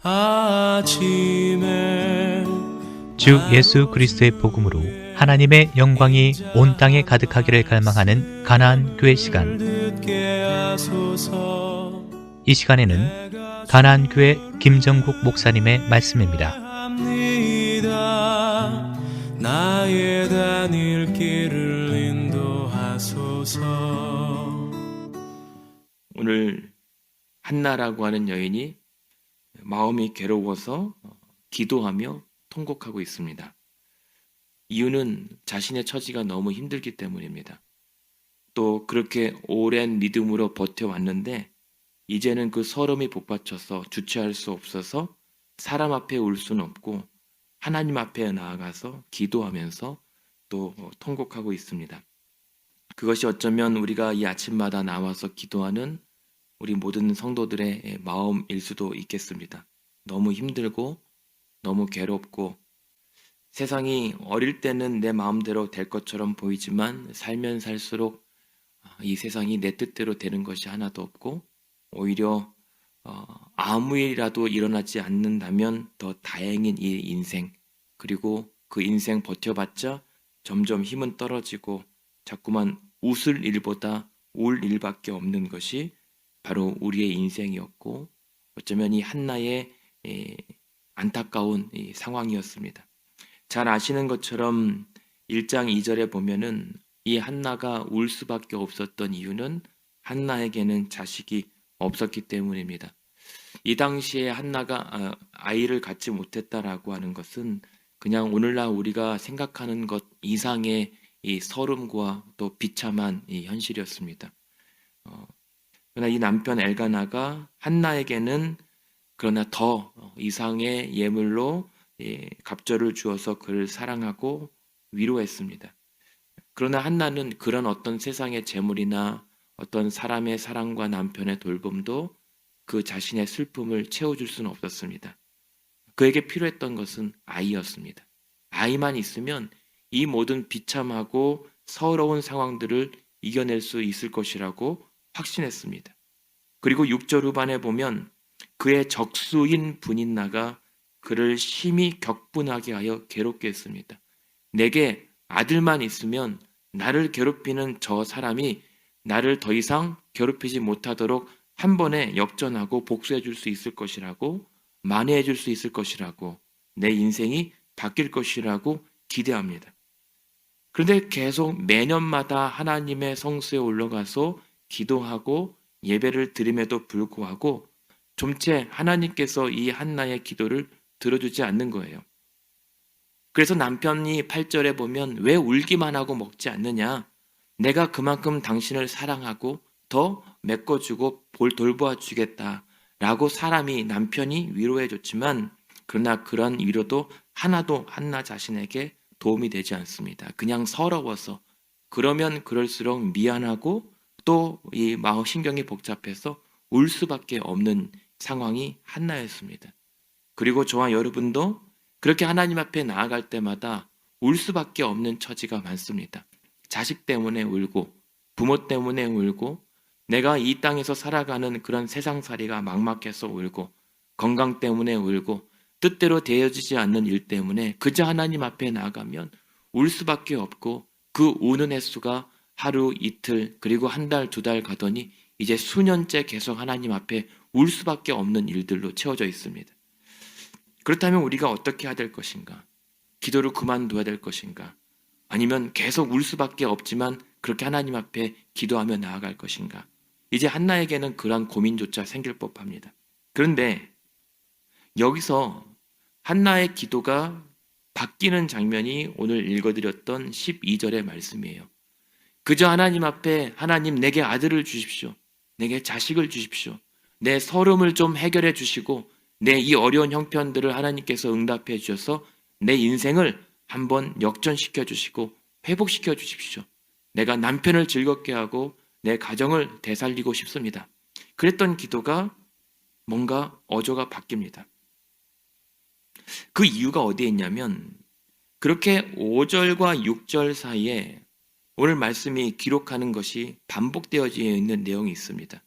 아침에 주 예수 그리스도의 복음으로 하나님의 영광이 온 땅에 가득하기를 갈망하는 가나안 교회 시간. 듣게 하소서. 이 시간에는 가나안 교회 김정국 목사님의 말씀입니다. 합니다. 나의 다닐 길을 인도하소서. 오늘 한나라고 하는 여인이 마음이 괴로워서 기도하며 통곡하고 있습니다. 이유는 자신의 처지가 너무 힘들기 때문입니다. 또 그렇게 오랜 믿음으로 버텨왔는데 이제는 그 서름이 복받쳐서 주체할 수 없어서 사람 앞에 울 수는 없고 하나님 앞에 나아가서 기도하면서 또 통곡하고 있습니다. 그것이 어쩌면 우리가 이 아침마다 나와서 기도하는 우리 모든 성도들의 마음일 수도 있겠습니다. 너무 힘들고 너무 괴롭고 세상이 어릴 때는 내 마음대로 될 것처럼 보이지만 살면 살수록 이 세상이 내 뜻대로 되는 것이 하나도 없고 오히려 아무 일이라도 일어나지 않는다면 더 다행인 이 인생, 그리고 그 인생 버텨봤자 점점 힘은 떨어지고 자꾸만 웃을 일보다 울 일밖에 없는 것이 바로 우리의 인생이었고 어쩌면 이 한나의 안타까운 이 상황이었습니다. 잘 아시는 것처럼 1장 2절에 보면은 이 한나가 울 수밖에 없었던 이유는 한나에게는 자식이 없었기 때문입니다. 이 당시에 한나가 아이를 갖지 못했다라고 하는 것은 그냥 오늘날 우리가 생각하는 것 이상의 이 서름과 또 비참한 이 현실이었습니다. 그러나 이 남편 엘가나가 한나에게는 그러나 더 이상의 예물로 갑절을 주어서 그를 사랑하고 위로했습니다. 그러나 한나는 그런 어떤 세상의 재물이나 어떤 사람의 사랑과 남편의 돌봄도 그 자신의 슬픔을 채워줄 수는 없었습니다. 그에게 필요했던 것은 아이였습니다. 아이만 있으면 이 모든 비참하고 서러운 상황들을 이겨낼 수 있을 것이라고 확신했습니다. 그리고 6절 후반에 보면 그의 적수인 분인나가 그를 심히 격분하게 하여 괴롭게 했습니다. 내게 아들만 있으면 나를 괴롭히는 저 사람이 나를 더 이상 괴롭히지 못하도록 한 번에 역전하고 복수해 줄 수 있을 것이라고, 만회해 줄 수 있을 것이라고, 내 인생이 바뀔 것이라고 기대합니다. 그런데 계속 매년마다 하나님의 성수에 올라가서 기도하고 예배를 드림에도 불구하고 좀채 하나님께서 이 한나의 기도를 들어주지 않는 거예요. 그래서 남편이 8절에 보면 왜 울기만 하고 먹지 않느냐? 내가 그만큼 당신을 사랑하고 더 메꿔주고 돌보아 주겠다라고 남편이 위로해 줬지만 그러나 그런 위로도 하나도 한나 자신에게 도움이 되지 않습니다. 그냥 서러워서 그러면 그럴수록 미안하고 또 이 마음 신경이 복잡해서 울 수밖에 없는 상황이 한나였습니다. 그리고 저와 여러분도 그렇게 하나님 앞에 나아갈 때마다 울 수밖에 없는 처지가 많습니다. 자식 때문에 울고 부모 때문에 울고 내가 이 땅에서 살아가는 그런 세상살이가 막막해서 울고 건강 때문에 울고 뜻대로 되어지지 않는 일 때문에 그저 하나님 앞에 나아가면 울 수밖에 없고 그 우는 횟수가 하루 이틀 그리고 한 달, 두 달 가더니 이제 수년째 계속 하나님 앞에 울 수밖에 없는 일들로 채워져 있습니다. 그렇다면 우리가 어떻게 해야 될 것인가? 기도를 그만둬야 될 것인가? 아니면 계속 울 수밖에 없지만 그렇게 하나님 앞에 기도하며 나아갈 것인가? 이제 한나에게는 그러한 고민조차 생길 법합니다. 그런데 여기서 한나의 기도가 바뀌는 장면이 오늘 읽어드렸던 12절의 말씀이에요. 그저 하나님 앞에 하나님 내게 아들을 주십시오. 내게 자식을 주십시오. 내 서름을 좀 해결해 주시고 내 이 어려운 형편들을 하나님께서 응답해 주셔서 내 인생을 한번 역전시켜 주시고 회복시켜 주십시오. 내가 남편을 즐겁게 하고 내 가정을 되살리고 싶습니다. 그랬던 기도가 뭔가 어조가 바뀝니다. 그 이유가 어디에 있냐면 그렇게 5절과 6절 사이에 오늘 말씀이 기록하는 것이 반복되어져 있는 내용이 있습니다.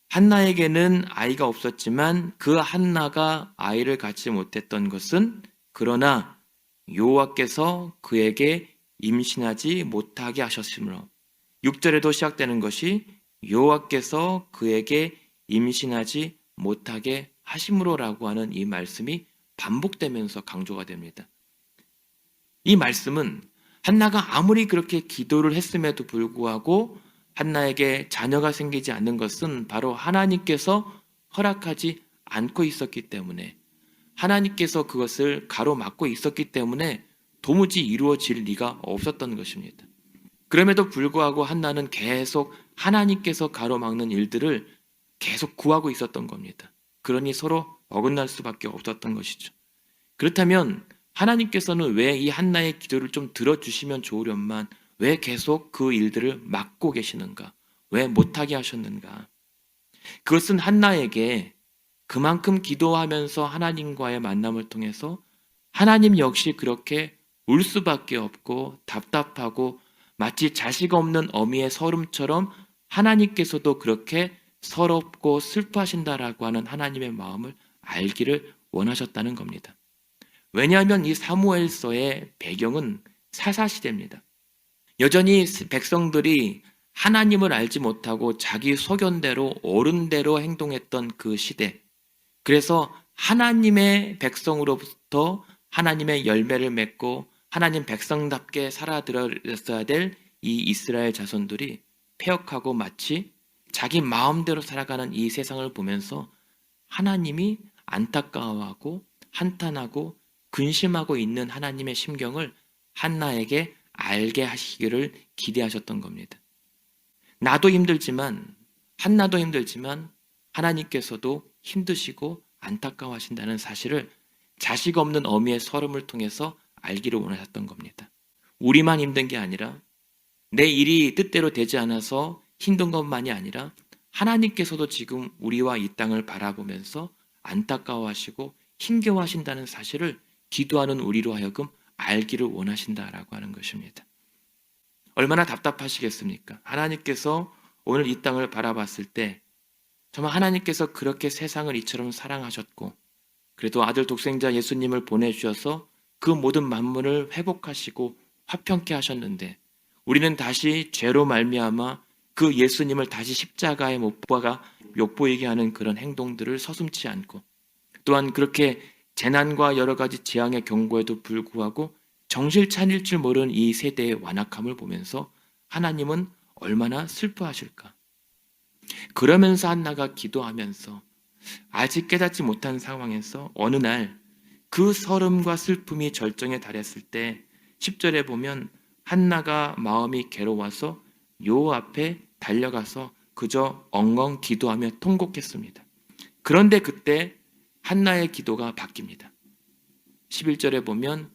한나에게는 아이가 없었지만 그 한나가 아이를 갖지 못했던 것은 그러나 여호와께서 그에게 임신하지 못하게 하셨으므로 6절에도 시작되는 것이 여호와께서 그에게 임신하지 못하게 하심으로라고 하는 이 말씀이 반복되면서 강조가 됩니다. 이 말씀은 한나가 아무리 그렇게 기도를 했음에도 불구하고 한나에게 자녀가 생기지 않는 것은 바로 하나님께서 허락하지 않고 있었기 때문에, 하나님께서 그것을 가로막고 있었기 때문에 도무지 이루어질 리가 없었던 것입니다. 그럼에도 불구하고 한나는 계속 하나님께서 가로막는 일들을 계속 구하고 있었던 겁니다. 그러니 서로 어긋날 수밖에 없었던 것이죠. 그렇다면 하나님께서는 왜 이 한나의 기도를 좀 들어주시면 좋으련만 왜 계속 그 일들을 막고 계시는가? 왜 못하게 하셨는가? 그것은 한나에게 그만큼 기도하면서 하나님과의 만남을 통해서 하나님 역시 그렇게 울 수밖에 없고 답답하고 마치 자식 없는 어미의 서름처럼 하나님께서도 그렇게 서럽고 슬퍼하신다라고 하는 하나님의 마음을 알기를 원하셨다는 겁니다. 왜냐하면 이 사무엘서의 배경은 사사시대입니다. 여전히 백성들이 하나님을 알지 못하고 자기 소견대로 옳은대로 행동했던 그 시대. 그래서 하나님의 백성으로부터 하나님의 열매를 맺고 하나님 백성답게 살아들었어야 될 이 이스라엘 자손들이 패역하고 마치 자기 마음대로 살아가는 이 세상을 보면서 하나님이 안타까워하고 한탄하고 근심하고 있는 하나님의 심경을 한나에게 알게 하시기를 기대하셨던 겁니다. 나도 힘들지만, 한나도 힘들지만 하나님께서도 힘드시고 안타까워하신다는 사실을 자식 없는 어미의 서름을 통해서 알기를 원하셨던 겁니다. 우리만 힘든 게 아니라 내 일이 뜻대로 되지 않아서 힘든 것만이 아니라 하나님께서도 지금 우리와 이 땅을 바라보면서 안타까워하시고 힘겨워하신다는 사실을 기도하는 우리로 하여금 알기를 원하신다라고 하는 것입니다. 얼마나 답답하시겠습니까? 하나님께서 오늘 이 땅을 바라봤을 때 정말 하나님께서 그렇게 세상을 이처럼 사랑하셨고 그래도 아들 독생자 예수님을 보내주셔서 그 모든 만물을 회복하시고 화평케 하셨는데 우리는 다시 죄로 말미암아 그 예수님을 다시 십자가에 못 박아 욕보이게 하는 그런 행동들을 서슴지 않고 또한 그렇게 재난과 여러 가지 재앙의 경고에도 불구하고 정실 차릴 줄 모르는 이 세대의 완악함을 보면서 하나님은 얼마나 슬퍼하실까. 그러면서 한나가 기도하면서 아직 깨닫지 못한 상황에서 어느 날 그 서름과 슬픔이 절정에 달했을 때 10절에 보면 한나가 마음이 괴로워서 여호와 앞에 달려가서 그저 엉엉 기도하며 통곡했습니다. 그런데 그때 한나의 기도가 바뀝니다. 11절에 보면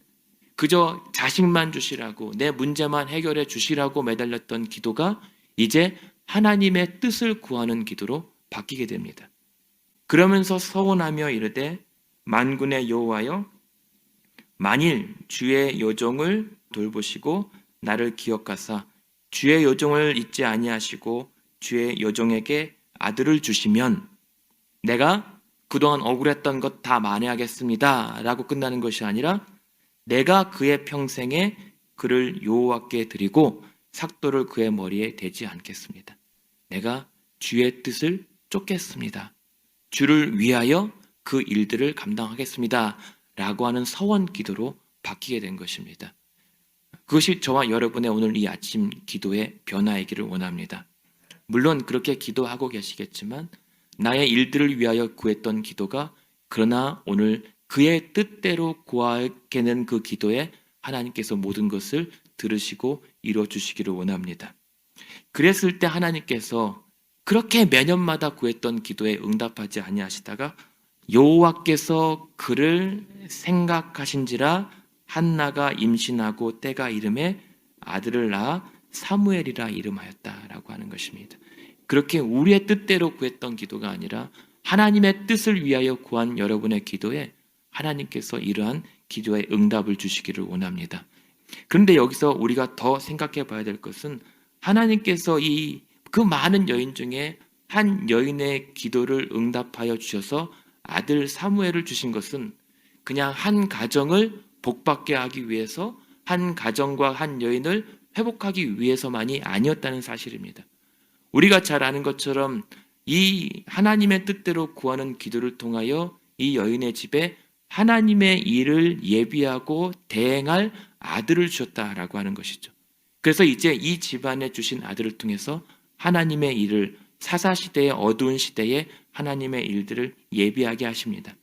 그저 자식만 주시라고 내 문제만 해결해 주시라고 매달렸던 기도가 이제 하나님의 뜻을 구하는 기도로 바뀌게 됩니다. 그러면서 서원하며 이르되 만군의 여호와여 만일 주의 요종을 돌보시고 나를 기억하사 주의 요종을 잊지 아니하시고 주의 요종에게 아들을 주시면 내가 그동안 억울했던 것 다 만회하겠습니다 라고 끝나는 것이 아니라 내가 그의 평생에 그를 여호와께 드리고 삭도를 그의 머리에 대지 않겠습니다. 내가 주의 뜻을 쫓겠습니다. 주를 위하여 그 일들을 감당하겠습니다 라고 하는 서원 기도로 바뀌게 된 것입니다. 그것이 저와 여러분의 오늘 이 아침 기도의 변화이기를 원합니다. 물론 그렇게 기도하고 계시겠지만 나의 일들을 위하여 구했던 기도가 그러나 오늘 그의 뜻대로 구하게는 그 기도에 하나님께서 모든 것을 들으시고 이루어주시기를 원합니다. 그랬을 때 하나님께서 그렇게 매년마다 구했던 기도에 응답하지 아니하시다가 여호와께서 그를 생각하신지라 한나가 임신하고 때가 이름에 아들을 낳아 사무엘이라 이름하였다라고 하는 것입니다. 그렇게 우리의 뜻대로 구했던 기도가 아니라 하나님의 뜻을 위하여 구한 여러분의 기도에 하나님께서 이러한 기도에 응답을 주시기를 원합니다. 그런데 여기서 우리가 더 생각해 봐야 될 것은 하나님께서 그 많은 여인 중에 한 여인의 기도를 응답하여 주셔서 아들 사무엘을 주신 것은 그냥 한 가정을 복받게 하기 위해서, 한 가정과 한 여인을 회복하기 위해서만이 아니었다는 사실입니다. 우리가 잘 아는 것처럼 이 하나님의 뜻대로 구하는 기도를 통하여 이 여인의 집에 하나님의 일을 예비하고 대행할 아들을 주셨다라고 하는 것이죠. 그래서 이제 이 집안에 주신 아들을 통해서 하나님의 일을, 사사시대의 어두운 시대에 하나님의 일들을 예비하게 하십니다.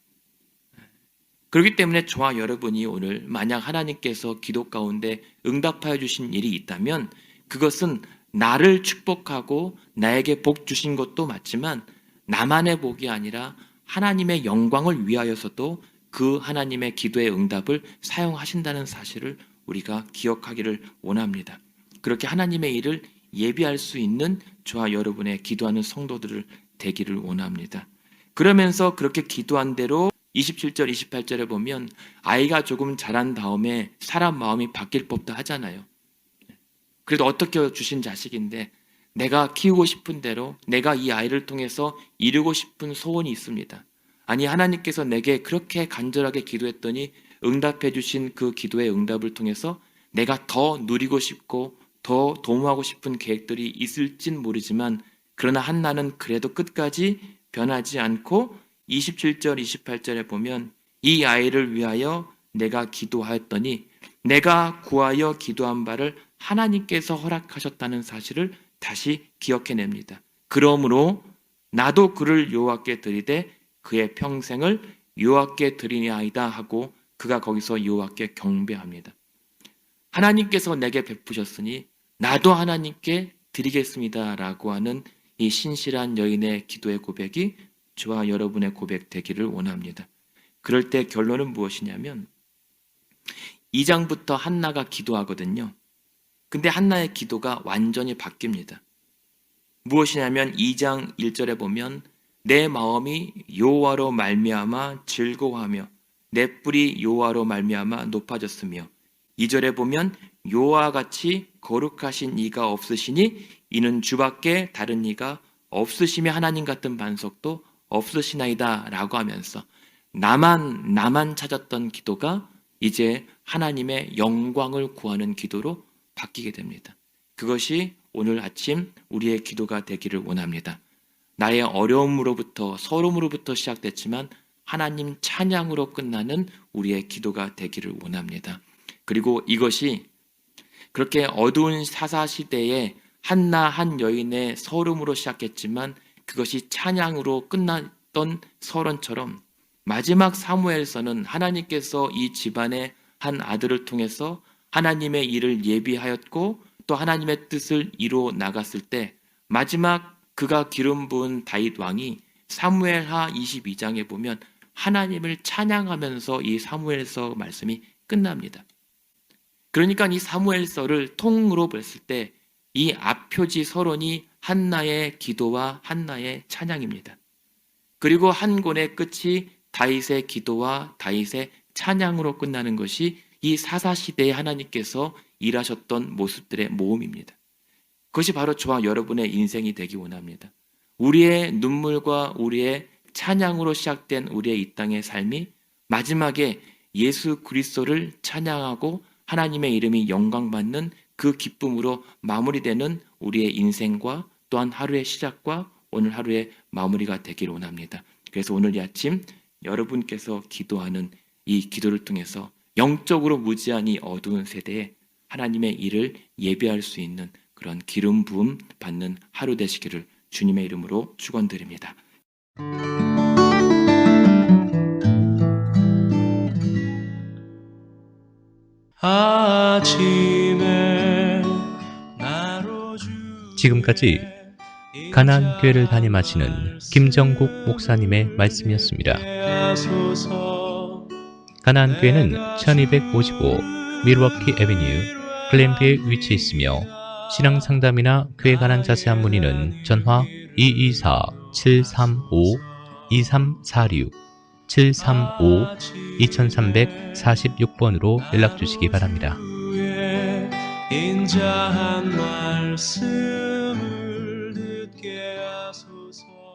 그렇기 때문에 저와 여러분이 오늘 만약 하나님께서 기도 가운데 응답하여 주신 일이 있다면 그것은 나를 축복하고 나에게 복 주신 것도 맞지만 나만의 복이 아니라 하나님의 영광을 위하여서도 그 하나님의 기도의 응답을 사용하신다는 사실을 우리가 기억하기를 원합니다. 그렇게 하나님의 일을 예비할 수 있는 저와 여러분의 기도하는 성도들을 되기를 원합니다. 그러면서 그렇게 기도한 대로 27절, 28절에 보면 아이가 조금 자란 다음에 사람 마음이 바뀔 법도 하잖아요. 그래도 어떻게 주신 자식인데 내가 키우고 싶은 대로 내가 이 아이를 통해서 이루고 싶은 소원이 있습니다. 아니, 하나님께서 내게 그렇게 간절하게 기도했더니 응답해 주신 그 기도의 응답을 통해서 내가 더 누리고 싶고 더 도모하고 싶은 계획들이 있을진 모르지만 그러나 한나는 그래도 끝까지 변하지 않고 27절, 28절에 보면 이 아이를 위하여 내가 기도하였더니 내가 구하여 기도한 바를 하나님께서 허락하셨다는 사실을 다시 기억해냅니다. 그러므로 나도 그를 여호와께 드리되 그의 평생을 여호와께 드리니이다 하고 그가 거기서 여호와께 경배합니다. 하나님께서 내게 베푸셨으니 나도 하나님께 드리겠습니다 라고 하는 이 신실한 여인의 기도의 고백이 저와 여러분의 고백 되기를 원합니다. 그럴 때 결론은 무엇이냐면 2장부터 한나가 기도하거든요. 근데 한나의 기도가 완전히 바뀝니다. 무엇이냐면 2장 1절에 보면 내 마음이 여호와로 말미암아 즐거워하며 내 뿔이 여호와로 말미암아 높아졌으며 2절에 보면 여호와와 같이 거룩하신 이가 없으시니 이는 주밖에 다른 이가 없으시며 하나님 같은 반석도 없으시나이다 라고 하면서 나만 찾았던 기도가 이제 하나님의 영광을 구하는 기도로 바뀌게 됩니다. 그것이 오늘 아침 우리의 기도가 되기를 원합니다. 나의 어려움으로부터 서름으로부터 시작됐지만 하나님 찬양으로 끝나는 우리의 기도가 되기를 원합니다. 그리고 이것이 그렇게 어두운 사사시대에 한나 한 여인의 서름으로 시작했지만 그것이 찬양으로 끝났던 설원처럼 마지막 사무엘서는 하나님께서 이 집안의 한 아들을 통해서 하나님의 일을 예비하였고 또 하나님의 뜻을 이루어 나갔을 때 마지막 그가 기름 부은 다윗 왕이 사무엘하 22장에 보면 하나님을 찬양하면서 이 사무엘서 말씀이 끝납니다. 그러니까 이 사무엘서를 통으로 봤을 때 이 앞표지 서론이 한나의 기도와 한나의 찬양입니다. 그리고 한 권의 끝이 다윗의 기도와 다윗의 찬양으로 끝나는 것이 이 사사시대에 하나님께서 일하셨던 모습들의 모음입니다. 그것이 바로 저와 여러분의 인생이 되기 원합니다. 우리의 눈물과 우리의 찬양으로 시작된 우리의 이 땅의 삶이 마지막에 예수 그리스도를 찬양하고 하나님의 이름이 영광받는 그 기쁨으로 마무리되는 우리의 인생과 또한 하루의 시작과 오늘 하루의 마무리가 되기를 원합니다. 그래서 오늘 이 아침 여러분께서 기도하는 이 기도를 통해서 영적으로 무지한 이 어두운 세대에 하나님의 일을 예배할 수 있는 그런 기름 부음 받는 하루 되시기를 주님의 이름으로 축원드립니다. 아침에 나로 지금까지 가나안교회를 담임하시는 김정국 목사님의 말씀이었습니다. 가나안교회는 1255 밀워키 애비뉴 글렌비에 위치해 있으며 신앙상담이나 교회 관한 자세한 문의는 전화 224-735-2346 735-2346번으로 연락주시기 바랍니다. 인자한 말씀을 듣게 하소서. 하소서.